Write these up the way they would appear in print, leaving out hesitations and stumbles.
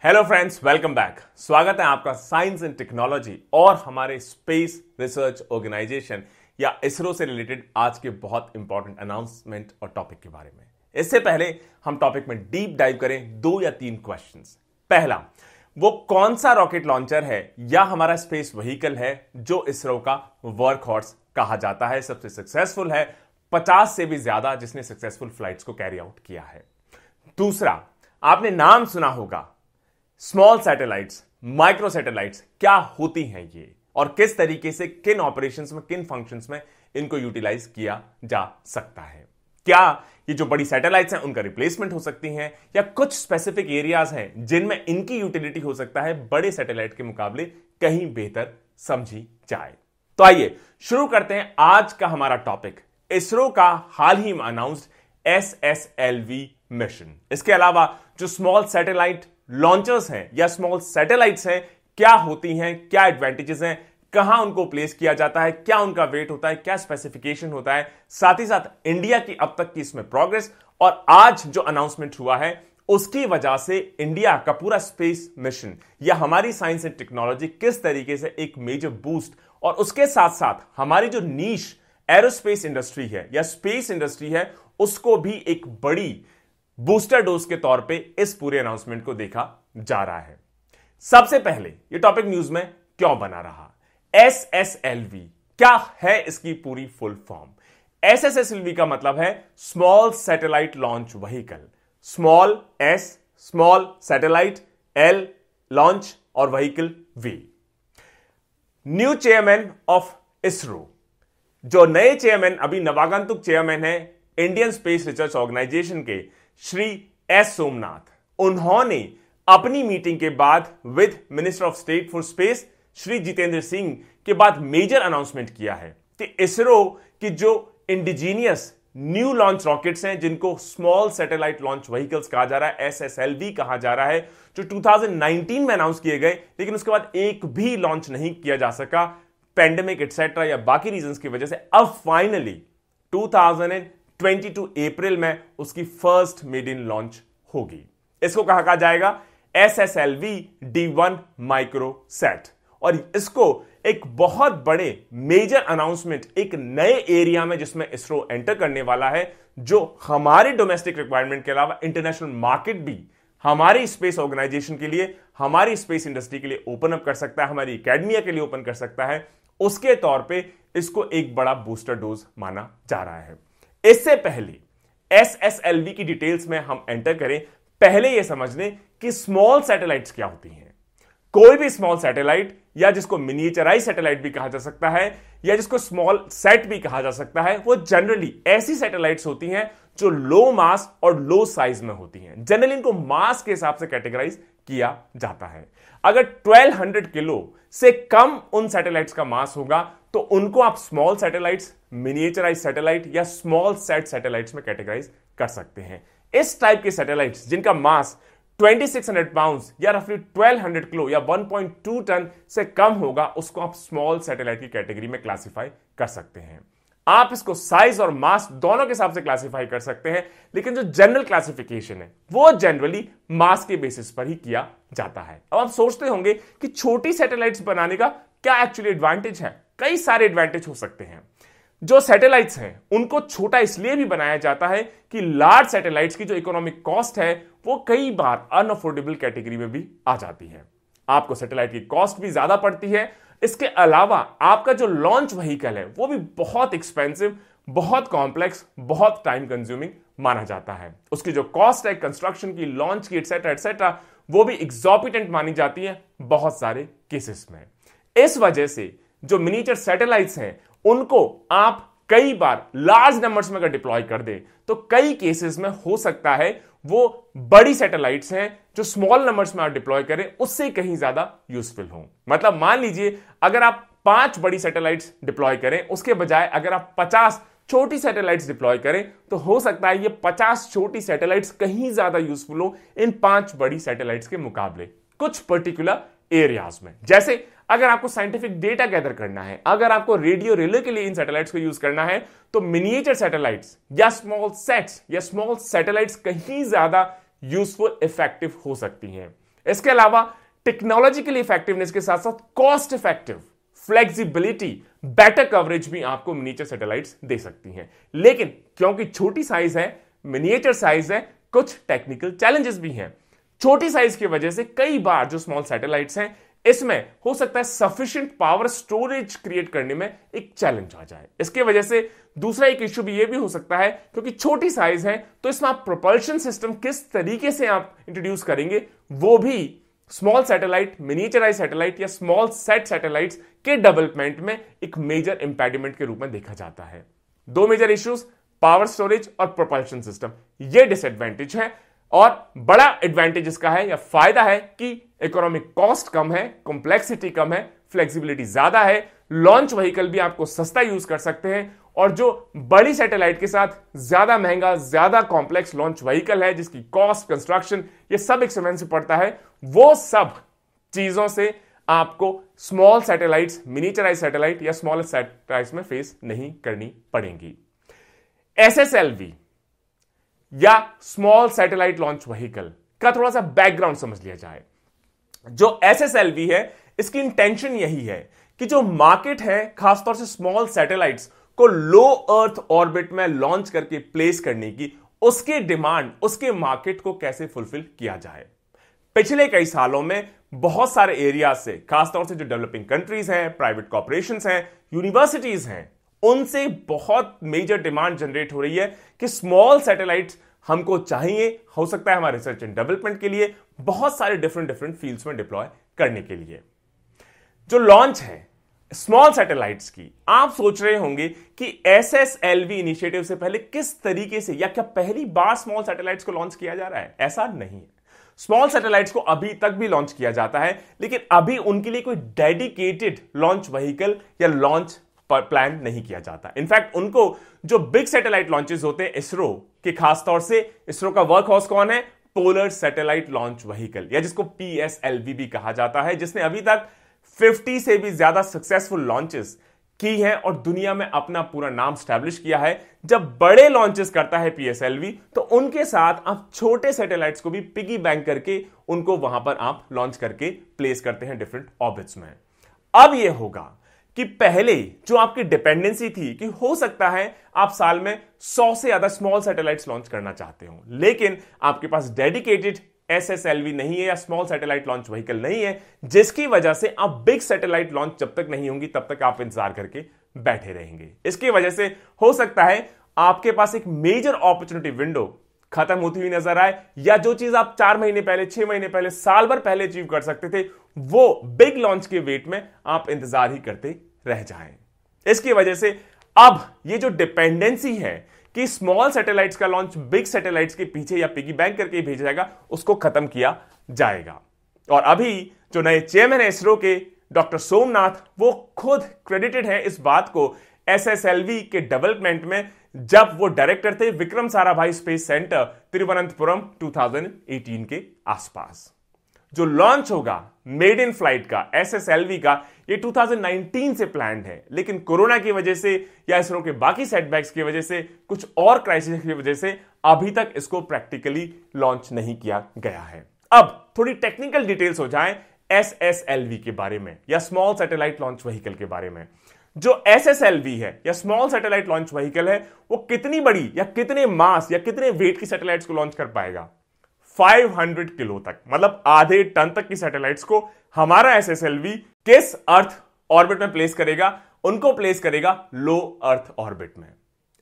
Hello friends, welcome back. स्वागत है आपका साइंस एंड टेक्नोलॉजी और हमारे स्पेस रिसर्च ऑर्गेनाइजेशन या इसरो से रिलेटेड आज के बहुत इंपॉर्टेंट अनाउंसमेंट और टॉपिक के बारे में। इससे पहले हम टॉपिक में डीप डाइव करें 2 या 3 क्वेश्चंस। पहला, वो कौन सा रॉकेट लॉन्चर है या हमारा स्पेस व्हीकल है जो इसरो का वर्क हॉर्स कहा जाता है, सबसे सक्सेसफुल है, 50 से भी ज्यादा जिसने सक्सेसफुल फ्लाइट्स को कैरी आउट किया है। दूसरा, आपने नाम सुना होगा स्मॉल सैटेलाइट्स, माइक्रो सैटेलाइट्स क्या होती हैं ये और किस तरीके से किन ऑपरेशंस में, किन फंक्शंस में इनको यूटिलाइज किया जा सकता है। क्या ये जो बड़ी सैटेलाइट्स हैं उनका रिप्लेसमेंट हो सकती हैं या कुछ स्पेसिफिक एरियाज हैं जिनमें इनकी यूटिलिटी हो सकता है बड़े सैटेलाइट के मुकाबले कहीं बेहतर समझी जाए। तो आइए शुरू करते हैं आज का हमारा टॉपिक, इसरो का हाल ही में अनाउंस्ड SSLV मिशन। इसके अलावा जो स्मॉल सैटेलाइट लॉन्चर्स हैं या स्मॉल सैटेलाइट्स हैं क्या होती हैं, क्या एडवांटेजेस हैं, कहां उनको प्लेस किया जाता है, क्या उनका वेट होता है, क्या स्पेसिफिकेशन होता है, साथ ही साथ इंडिया की अब तक की इसमें प्रोग्रेस और आज जो अनाउंसमेंट हुआ है उसकी वजह से इंडिया का पूरा स्पेस मिशन या हमारी साइंस एंड टेक्नोलॉजी किस तरीके से एक मेजर बूस्ट और उसके साथ साथ हमारी जो नीश एरोस्पेस इंडस्ट्री है या स्पेस इंडस्ट्री है उसको भी एक बड़ी बूस्टर डोज के तौर पे इस पूरे अनाउंसमेंट को देखा जा रहा है। सबसे पहले ये टॉपिक न्यूज में क्यों बना रहा, SSLV क्या है, इसकी पूरी फुल फॉर्म। SSLV का मतलब है small satellite launch vehicle. Small S small satellite, L launch और vehicle V। New chairman of ISRO, जो नए चेयरमैन अभी नवागंतुक चेयरमैन है इंडियन स्पेस रिसर्च ऑर्गेनाइजेशन के श्री S सोमनाथ, उन्होंने अपनी मीटिंग के बाद with minister of state for space Shri Jitendra Singh के बाद मेजर अनाउंसमेंट किया है कि इसरो की जो इंडिजीनियस न्यू लॉन्च रॉकेट्स हैं जिनको स्मॉल सैटेलाइट लॉन्च व्हीकल्स कहा जा रहा है, SSLV कहा जा रहा है, जो 2019 में अनाउंस किए गए लेकिन उसके बाद एक भी लॉन्च नहीं किया जा सका, पेंडेमिक एटसेट्रा या बाकी रीजंस की वजह से। अब फाइनली 2022 अप्रैल में उसकी फर्स्ट मेड इन लॉन्च होगी। इसको कहा जाएगा SSLV D1 माइक्रो सेट और इसको एक बहुत बड़े मेजर अनाउंसमेंट एक नए एरिया में जिसमें इसरो एंटर करने वाला है, जो हमारे डोमेस्टिक रिक्वायरमेंट के अलावा इंटरनेशनल मार्केट भी हमारी स्पेस ऑर्गेनाइजेशन के लिए, हमारी स्पेस इंडस्ट्री के लिए ओपन अप कर सकता है, हमारी एकेडमिया के लिए ओपन कर सकता है। उसके तौर पे इसको एक बड़ा बूस्टर डोज माना जा रहा है। इससे पहले SSLV की डिटेल्स में हम एंटर करें, पहले यह समझ लें कि स्मॉल सैटेलाइट्स क्या होती हैं। कोई भी स्मॉल सैटेलाइट या जिसको मिनिएचराइज सैटेलाइट भी कहा जा सकता है या जिसको स्मॉल सेट भी कहा जा सकता है, वो जनरली ऐसी सैटेलाइट्स होती हैं जो लो मास और लो साइज में होती हैं। जनरली इनको मास के हिसाब से कैटेगराइज किया जाता है। अगर 1200 किलो से कम उन सैटेलाइट्स का मास होगा तो उनको आप स्मॉल सैटेलाइट्स, मिनिएचराइज सैटेलाइट या स्मॉल सेट सैटेलाइट्स में कैटेगराइज कर सकते हैं। इस टाइप के सैटेलाइट्स जिनका मास 2600 पाउंड्स या रफली 1200 किलो या 1.2 टन से कम होगा उसको आप स्मॉल सैटेलाइट की कैटेगरी में क्लासिफाई कर सकते हैं। आप इसको साइज और मास दोनों के हिसाब से क्लासिफाई कर सकते हैं, लेकिन जो जनरल क्लासिफिकेशन है वो जनरली मास के बेसिस पर ही किया जाता है। अब आप सोचते होंगे कि छोटी सैटेलाइट्स बनाने का क्या एक्चुअली एडवांटेज है। कई सारे एडवांटेज हो सकते हैं। जो सैटेलाइट्स हैं उनको छोटा इसलिए भी बनाया जाता है कि लार्ज सैटेलाइट्स की जो इकोनॉमिक कॉस्ट है वो कई बार अनअफोर्डेबल कैटेगरी में भी आ जाती है। आपको सैटेलाइट की कॉस्ट भी ज्यादा पड़ती है। इसके अलावा आपका जो लॉन्च व्हीकल है वो भी बहुत एक्सपेंसिव, बहुत कॉम्प्लेक्स, बहुत टाइम कंज्यूमिंग माना जाता है। उसकी जो कॉस्ट है कंस्ट्रक्शन की, लॉन्च की, एटसेट्रा एटसेट्रा, वो भी एग्जॉर्बिटेंट मानी जाती है बहुत सारे केसेस में। इस वजह से जो मिनिएचर सैटेलाइट्स हैं उनको आप कई बार लार्ज नंबर्स में अगर डिप्लॉय कर दें तो कई केसेस में हो सकता है वो बड़ी सैटेलाइट्स हैं जो स्मॉल नंबर्स में आप डिप्लॉय करें उससे कहीं ज्यादा यूजफुल हो। मतलब मान लीजिए अगर आप 5 बड़ी सैटेलाइट्स डिप्लॉय करें उसके बजाय अगर आप 50 छोटी सैटेलाइट्स डिप्लॉय करें तो हो सकता है ये 50 छोटी सैटेलाइट्स कहीं ज्यादा यूजफुल हो इन 5 बड़ी सैटेलाइट्स के मुकाबले कुछ पर्टिकुलर एरियाज में। जैसे अगर आपको साइंटिफिक डेटा गैदर करना है, अगर आपको रेडियो रिले के लिए इन सैटेलाइट्स को यूज करना है तो मिनिएचर सैटेलाइट्स या स्मॉल सेट्स या स्मॉल सैटेलाइट्स कहीं ज्यादा यूजफुल, इफेक्टिव हो सकती हैं। इसके अलावा टेक्नोलॉजिकल इफेक्टिवनेस के साथ साथ cost effective, flexibility, better coverage भी आपको मिनिएचर सैटेलाइट्स दे सकती हैं। लेकिन क्योंकि छोटी साइज है, मिनिएचर साइज है, कुछ टेक्निकल चैलेंजेस भी हैं। छोटी साइज की वजह से कई बार जो स्मॉल सैटेलाइट्स हैं, इसमें हो सकता है सफिशिएंट पावर स्टोरेज क्रिएट करने में एक चैलेंज आ जाए। इसकी वजह से दूसरा एक इश्यू भी ये भी हो सकता है, क्योंकि छोटी साइज है तो इसमें आप प्रोपल्शन सिस्टम किस तरीके से आप इंट्रोड्यूस करेंगे, वो भी स्मॉल सैटेलाइट, मिनिएचराइज सैटेलाइट या स्मॉल सेट सैटेलाइट्स के डेवलपमेंट में एक मेजर इंपेडिमेंट के रूप में देखा जाता है। दो मेजर इश्यूज, पावर स्टोरेज और प्रोपल्शन सिस्टम, ये डिसएडवांटेज है। और बड़ा एडवांटेज इसका है या फायदा है कि इकोनॉमिक कॉस्ट कम है, कॉम्प्लेक्सिटी कम है, फ्लेक्सिबिलिटी ज्यादा है, लॉन्च व्हीकल भी आपको सस्ता यूज कर सकते हैं। और जो बड़ी सैटेलाइट के साथ ज्यादा महंगा, ज्यादा कॉम्प्लेक्स लॉन्च व्हीकल है, जिसकी कॉस्ट, कंस्ट्रक्शन, ये सब एक्सपेंसिव पड़ता है, वो सब चीजों से आपको स्मॉल सैटेलाइट्स, मिनिएचराइज सैटेलाइट या स्मॉल सैटेलाइट्स में फेस नहीं करनी पड़ेंगी। एसएसएलवी या स्मॉल सैटेलाइट लॉन्च व्हीकल का थोड़ा सा बैकग्राउंड समझ लिया जाए। जो एसएसएलवी है, इसकी इंटेंशन यही है कि जो मार्केट है, खासतौर से स्मॉल सैटेलाइट्स को लो अर्थ ऑर्बिट में लॉन्च करके प्लेस करने की, उसके डिमांड, उसके मार्केट को कैसे फुलफिल किया जाए। पिछले कई सालों में बहुत सारे एरिया से, खासतौर से जो डेवलपिंग कंट्रीज हैं, प्राइवेट कॉर्पोरेशंस हैं, यूनिवर्सिटीज हैं, उनसे बहुत मेजर डिमांड जनरेट हो रही है कि स्मॉल सैटेलाइट्स हमको चाहिए। हो सकता है हमारे रिसर्च एंड डेवलपमेंट के लिए, बहुत सारे डिफरेंट फील्ड्स में डिप्लॉय करने के लिए। जो लॉन्च है स्मॉल सैटेलाइट्स की, आप सोच रहे होंगे कि एसएसएलवी इनिशिएटिव से पहले किस तरीके से या क्या पहली बार स्मॉल सैटेलाइट्स को लॉन्च किया जा रहा है? ऐसा नहीं है। स्मॉल सैटेलाइट्स को अभी तक भी लॉन्च किया जाता है, लेकिन अभी उनके लिए कोई डेडिकेटेड लॉन्च व्हीकल या लॉन्च प्लान नहीं किया जाता। इनफैक्ट उनको जो बिग सैटेलाइट लॉन्चेस होते हैं इसरो के, खासतौर से इसरो का वर्क हाउस कौन है? पोलर सैटेलाइट लॉन्च व्हीकल, या जिसको पीएसएलवी भी कहा जाता है, जिसने अभी तक 50 से भी ज्यादा सक्सेसफुल लॉन्चेस की है और दुनिया में अपना पूरा नाम स्टैब्लिश किया है। जब बड़े लॉन्चेस करता है पीएसएलवी, तो उनके साथ आप छोटे सैटेलाइट्स को भी पिगी बैंक करके उनको वहां पर आप लॉन्च करके प्लेस करते हैं डिफरेंट ऑर्बिट्स में। अब यह होगा कि पहले जो आपकी डिपेंडेंसी थी कि हो सकता है आप साल में 100 से ज्यादा स्मॉल सैटेलाइट्स लॉन्च करना चाहते हो, लेकिन आपके पास डेडिकेटेड एसएसएलवी नहीं है या स्मॉल सैटेलाइट लॉन्च व्हीकल नहीं है, जिसकी वजह से आप बिग सैटेलाइट लॉन्च जब तक नहीं होंगी तब तक आप इंतजार करके बैठे रहेंगे। इसकी वजह से हो सकता है आपके पास एक मेजर अपॉर्चुनिटी विंडो खत्म होती हुई नजर आए, या जो चीज आप 4 महीने पहले, 6 महीने पहले, साल भर पहले अचीव कर सकते थे, वो बिग लॉन्च के वेट में आप इंतजार ही करते रह जाएं। इसकी वजह से अब ये जो डिपेंडेंसी है कि स्मॉल सैटेलाइट्स का लॉन्च बिग सैटेलाइट्स के पीछे या पिगी बैंक करके भेजा जाएगा, उसको खत्म किया जाएगा। और अभी जो नए चेयरमैन है इसरो के, डॉक्टर सोमनाथ, वो खुद क्रेडिटेड है इस बात को एसएसएलवी के डेवलपमेंट में, जब वो डायरेक्टर थे विक्रम साराभाई स्पेस सेंटर, तिरुवनंतपुरम 2018 के आसपास। जो लॉन्च होगा मेड इन फ्लाइट का, एसएसएलवी का, ये 2019 से प्लान्ड है, लेकिन कोरोना की वजह से या इसरो के बाकी सेटबैक्स की वजह से, कुछ और क्राइसिस की वजह से अभी तक इसको प्रैक्टिकली लॉन्च नहीं किया गया है। अब थोड़ी टेक्निकल डिटेल्स हो जाएं एसएसएलवी के बारे में या स्मॉल सैटेलाइट लॉन्च व्हीकल के बारे में। जो एसएसएलवी है या स्मॉल सैटेलाइट लॉन्च व्हीकल है, वो कितनी बड़ी या कितने मास या कितने वेट की सैटेलाइट्स को लॉन्च कर पाएगा? 500 किलो तक, मतलब आधे टन तक की सैटेलाइट्स को हमारा एसएसएलवी किस अर्थ ऑर्बिट में प्लेस करेगा? उनको प्लेस करेगा लो अर्थ ऑर्बिट में।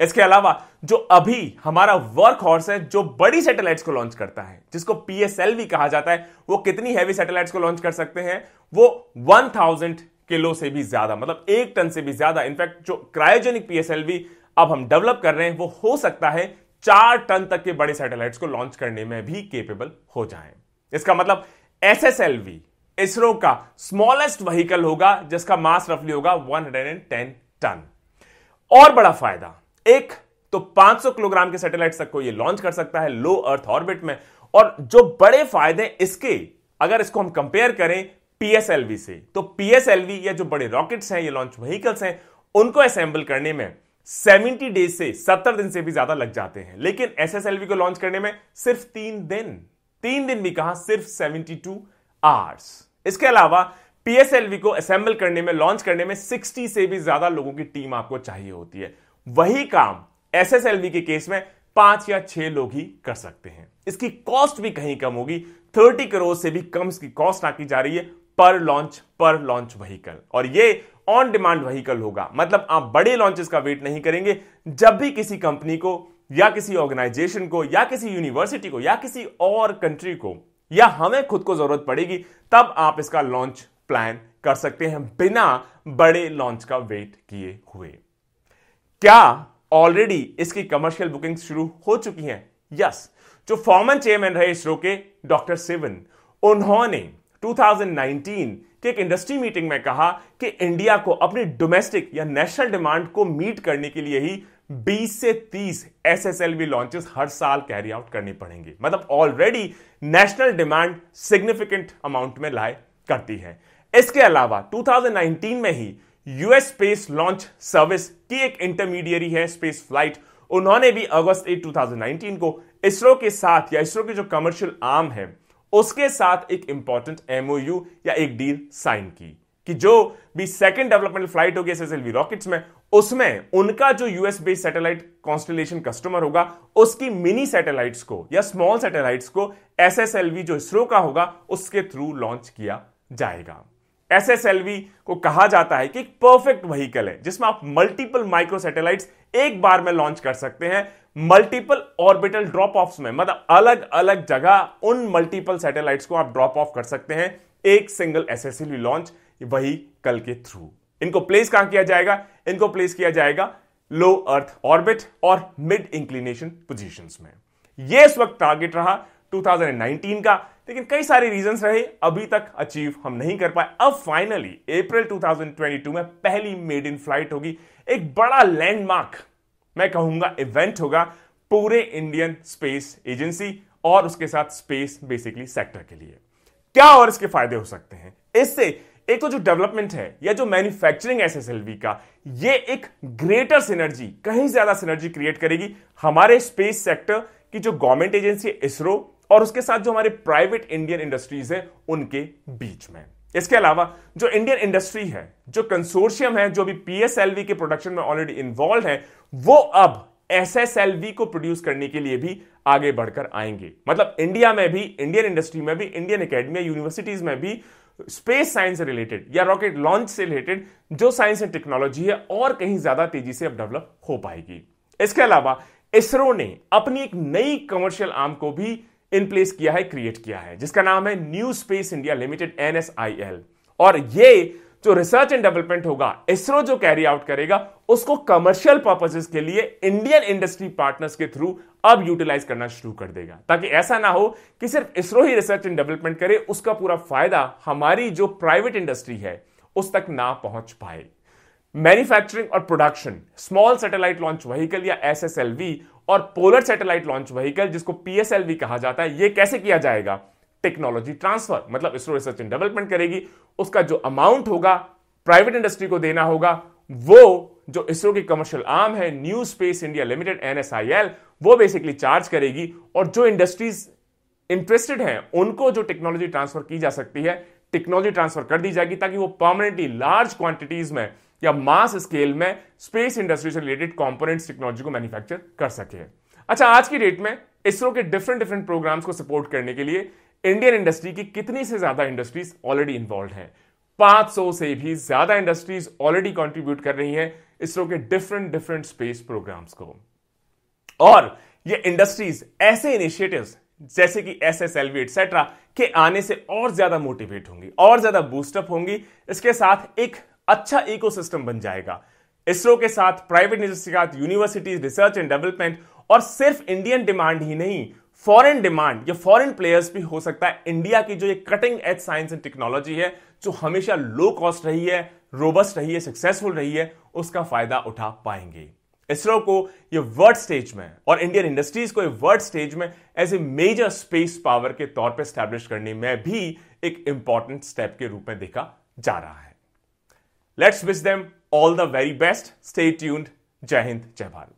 इसके अलावा जो अभी हमारा वर्क हॉर्स है, जो बड़ी सैटेलाइट्स को लॉन्च करता है, जिसको पीएसएलवी कहा जाता है, वो कितनी हैवी सैटेलाइट्स को लॉन्च कर सकते हैं? वो 1000 किलो से भी ज्यादा, मतलब 1 टन से भी ज्यादा। इनफैक्ट जो क्रायोजेनिक पीएसएलवी अब हम डेवलप कर रहे हैं, वो हो सकता है 4 टन तक के बड़े सैटेलाइट्स को लॉन्च करने में भी केपेबल हो जाएं। इसका मतलब एसएसएलवी इसरो का स्मॉलेस्ट व्हीकल होगा, जिसका मास रफली होगा 110 टन। और बड़ा फायदा, एक तो 500 किलोग्राम के सैटेलाइट तक को ये लॉन्च कर सकता है लो अर्थ ऑर्बिट में। और जो बड़े फायदे इसके, अगर इसको हम कंपेयर करें पीएसएलवी से, तो पीएसएलवी या जो बड़े रॉकेट्स हैं, ये लॉन्च व्हीकल्स हैं, उनको असेंबल करने में 70 डेज से 70 दिन से भी ज्यादा लग जाते हैं, लेकिन एसएसएलवी को लॉन्च करने में सिर्फ 3 दिन भी कहां, सिर्फ 72 आवर्स। इसके अलावा पीएसएलवी को असेंबल करने में, लॉन्च करने में 60 से भी ज्यादा लोगों की टीम आपको चाहिए होती है। वही काम एसएसएलवी के केस में 5 या 6 लोग ही कर सकते हैं। इसकी कॉस्ट भी कहीं कम होगी, 30 करोड़ से भी कम इसकी कॉस्ट आकी जा रही है पर लॉन्च व्हीकल। और ये ऑन डिमांड व्हीकल होगा, मतलब आप बड़े लॉन्चेस का वेट नहीं करेंगे। जब भी किसी कंपनी को या किसी ऑर्गेनाइजेशन को या किसी यूनिवर्सिटी को या किसी और कंट्री को या हमें खुद को जरूरत पड़ेगी, तब आप इसका लॉन्च प्लान कर सकते हैं बिना बड़े लॉन्च का वेट किए हुए। क्या ऑलरेडी इसकी कमर्शियल बुकिंग शुरू हो चुकी हैं? यस। जो फॉर्मर चेयरमैन रहे इसरो के डॉक्टर सिवन, उन्होंने 2019 के एक इंडस्ट्री मीटिंग में कहा कि इंडिया को अपनी डोमेस्टिक या नेशनल डिमांड को मीट करने के लिए ही 20 से 30 एसएसएलवी लॉन्चेस हर साल कैरी आउट करनी पड़ेंगे। मतलब already national demand significant amount में लाए करती है। इसके अलावा 2019 में ही यूएस स्पेस लॉन्च सर्विस की एक इंटरमीडिएरी है स्पेस फ्लाइट, उन्होंने भी अगस्त 8, 2019 को इसरो के साथ या इसरो की जो कमर्शियल आर्म है उसके साथ एक इंपॉर्टेंट एमओयू या एक डील साइन की कि जो भी सेकंड डेवलपमेंट फ्लाइट होगी एसएसएलवी रॉकेट्स में, उसमें उनका जो US based satellite constellation customer होगा उसकी मिनी सैटेलाइट्स को या स्मॉल सैटेलाइट्स को एसएसएलवी जो इसरो का होगा उसके थ्रू लॉन्च किया जाएगा। एसएसएलवी को कहा जाता है कि एक परफेक्ट व्हीकल है जिसमें आप मल्टीपल माइक्रो सैटेलाइट्स एक बार में लॉन्च कर सकते हैं, मल्टीपल ऑर्बिटल ड्रॉप ऑफ्स में, मतलब अलग अलग जगह उन मल्टीपल सैटेलाइट्स को आप ड्रॉप ऑफ कर सकते हैं एक सिंगल एसएसएलवी लॉन्च व्हीकल के थ्रू। इनको प्लेस कहां किया जाएगा? इनको प्लेस किया जाएगा लो अर्थ ऑर्बिट और मिड इंक्लिनेशन पोजीशंस में। यह इस वक्त टारगेट रहा 2019 का, लेकिन कई सारे रीजंस रहे, अभी तक अचीव हम नहीं कर पाए। अब फाइनली अप्रैल 2022 में पहली मेड इन फ्लाइट होगी। एक बड़ा लैंडमार्क मैं कहूंगा इवेंट होगा पूरे इंडियन स्पेस एजेंसी और उसके साथ स्पेस बेसिकली सेक्टर के लिए। क्या और इसके फायदे हो सकते हैं इससे? एक तो जो डेवलपमेंट है या जो मैन्युफैक्चरिंग एसएसएलवी का, ये एक ग्रेटर सिनर्जी, कहीं ज्यादा सिनर्जी क्रिएट करेगी हमारे स्पेस सेक्टर की जो गवर्नमेंट एजेंसी है इसरो और उसके साथ जो हमारे प्राइवेट इंडियन इंडस्ट्रीज है उनके बीच में। इसके अलावा जो इंडियन इंडस्ट्री है, जो कंसोर्शियम है, जो भी पीएसएलवी के प्रोडक्शन में ऑलरेडी इन्वॉल्व है, वो अब एसएसएलवी को प्रोड्यूस करने के लिए भी आगे बढ़कर आएंगे। मतलब इंडिया में भी, इंडियन इंडस्ट्री में भी, इंडियन एकेडमी, यूनिवर्सिटीज में भी स्पेस साइंस से रिलेटेड या रॉकेट लॉन्च से रिलेटेड जो साइंस एंड टेक्नोलॉजी है और कहीं ज्यादा तेजी से अब डेवलप हो पाएगी। इसके अलावा इसरो ने अपनी एक नई कमर्शियल आर्म को भी इन प्लेस किया है, क्रिएट किया है, जिसका नाम है new space India limited NSIL। और ये जो रिसर्च एंड डेवलपमेंट होगा इसरो जो कैरी आउट करेगा उसको कमर्शियल पर्पसेस के लिए इंडियन इंडस्ट्री पार्टनर्स के थ्रू अब यूटिलाइज करना शुरू कर देगा, ताकि ऐसा ना हो कि सिर्फ इसरो ही रिसर्च एंड डेवलपमेंट करे, उसका पूरा फायदा हमारी जो प्राइवेट इंडस्ट्री है उस तक ना पहुंच पाए। मैन्युफैक्चरिंग और production small satellite launch vehicle या एसएसएलवी और पोलर सैटेलाइट लॉन्च व्हीकल जिसको पीएसएलवी कहा जाता है, यह कैसे किया जाएगा? टेक्नोलॉजी ट्रांसफर, मतलब इसरो रिसर्च एंड डेवलपमेंट करेगी, उसका जो अमाउंट होगा प्राइवेट इंडस्ट्री को देना होगा, वो जो इसरो की कमर्शियल आर्म है new space India limited NSIL वो बेसिकली चार्ज करेगी। और जो इंडस्ट्रीज इंटरेस्टेड हैं उनको जो टेक्नोलॉजी ट्रांसफर की जा सकती है, टेक्नोलॉजी ट्रांसफर कर दी जाएगी ताकि वो परमानेंटली लार्ज क्वांटिटीज में या मास स्केल में स्पेस इंडस्ट्री से रिलेटेड कंपोनेंट्स टेक्नोलॉजी को मैन्युफैक्चर कर सके। अच्छा, आज की डेट में इसरो के डिफरेंट प्रोग्राम्स को सपोर्ट करने के लिए इंडियन इंडस्ट्री की कितनी से ज्यादा इंडस्ट्रीज ऑलरेडी इन्वॉल्व हैं? 500 से भी ज्यादा इंडस्ट्रीज ऑलरेडी कंट्रीब्यूट कर रही हैं इसरो के डिफरेंट स्पेस प्रोग्राम्स को। और ये इंडस्ट्रीज ऐसे इनिशिएटिव्स जैसे कि एसएसएलवी एटसेट्रा के आने से और ज्यादा मोटिवेट होंगी, और ज्यादा बूस्टअप होंगी। इसके साथ एक अच्छा इकोसिस्टम बन जाएगा इसरो के साथ, प्राइवेट इंडस्ट्री के साथ, यूनिवर्सिटीज, रिसर्च एंड डेवलपमेंट, और सिर्फ इंडियन डिमांड ही नहीं, फॉरेन डिमांड या फॉरेन प्लेयर्स भी हो सकता है। इंडिया की जो ये cutting edge science and technology है, जो हमेशा लो कॉस्ट रही है, रोबस्ट रही है, सक्सेसफुल रही है, उसका फायदा उठा पाएंगे। इसरो को ये वर्ल्ड स्टेज में और इंडियन इंडस्ट्रीज को ये वर्ल्ड स्टेज में as a major space power के तौर पे एस्टैब्लिश करने में भी एक इंपॉर्टेंट स्टेप के रूप में देखा जा रहा है। Let's wish them all the very best. Stay tuned. जय हिंद, जय भारत।